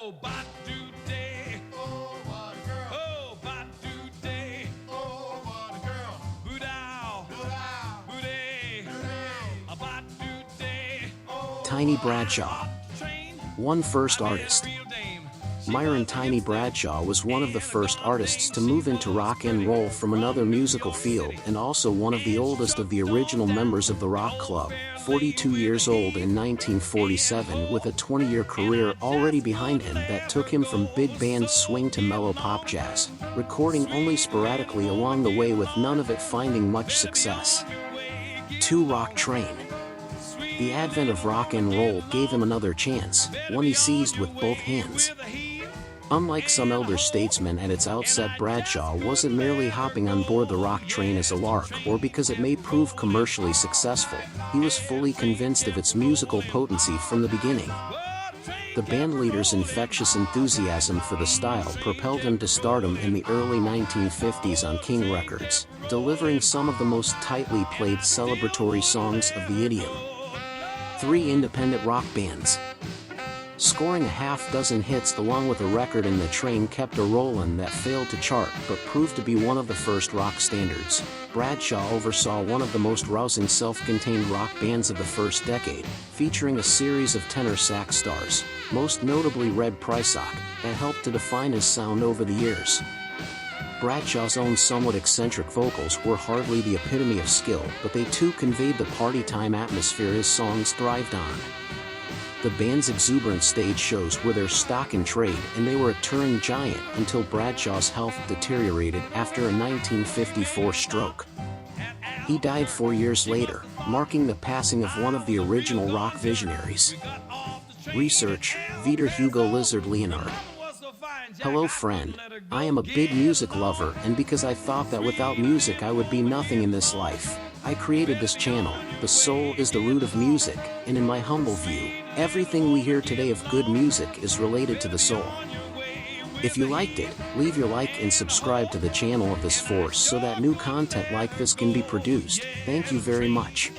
Oh, ba-do-day. Oh, what a girl. Oh, ba-do-day. Oh, what a girl. Boo-dow. Boo-dow. Boo-day. Boo-day. A ba-do-day. Oh, Tny Bradshaw. One first artist. Myron Tny Bradshaw was one of the first artists to move into rock and roll from another musical field and also one of the oldest of the original members of the rock club, 42 years old in 1947 with a 20-year career already behind him that took him from big band swing to mellow pop jazz, recording only sporadically along the way with none of it finding much success. 2 Rock Train. The advent of rock and roll gave him another chance, one he seized with both hands. Unlike some elder statesmen at its outset, Bradshaw wasn't merely hopping on board the rock train as a lark or because it may prove commercially successful. He was fully convinced of its musical potency from the beginning. The bandleader's infectious enthusiasm for the style propelled him to stardom in the early 1950s on King Records, delivering some of the most tightly played celebratory songs of the idiom. 3 independent rock bands. Scoring a half-dozen hits along with a record in the train Kept-a-Rollin that failed to chart but proved to be one of the first rock standards, Bradshaw oversaw one of the most rousing self-contained rock bands of the first decade, featuring a series of tenor sax stars, most notably Red Prysock, that helped to define his sound over the years. Bradshaw's own somewhat eccentric vocals were hardly the epitome of skill, but they too conveyed the party-time atmosphere his songs thrived on. The band's exuberant stage shows were their stock in trade, and they were a touring giant until Bradshaw's health deteriorated after a 1954 stroke. He died 4 years later, marking the passing of one of the original rock visionaries. Research, Vitor Hugo Lizardi Leonardi. Hello friend, I am a big music lover, and because I thought that without music I would be nothing in this life, I created this channel. The soul is the root of music, and in my humble view, everything we hear today of good music is related to the soul. If you liked it, leave your like and subscribe to the channel of this force so that new content like this can be produced. Thank you very much.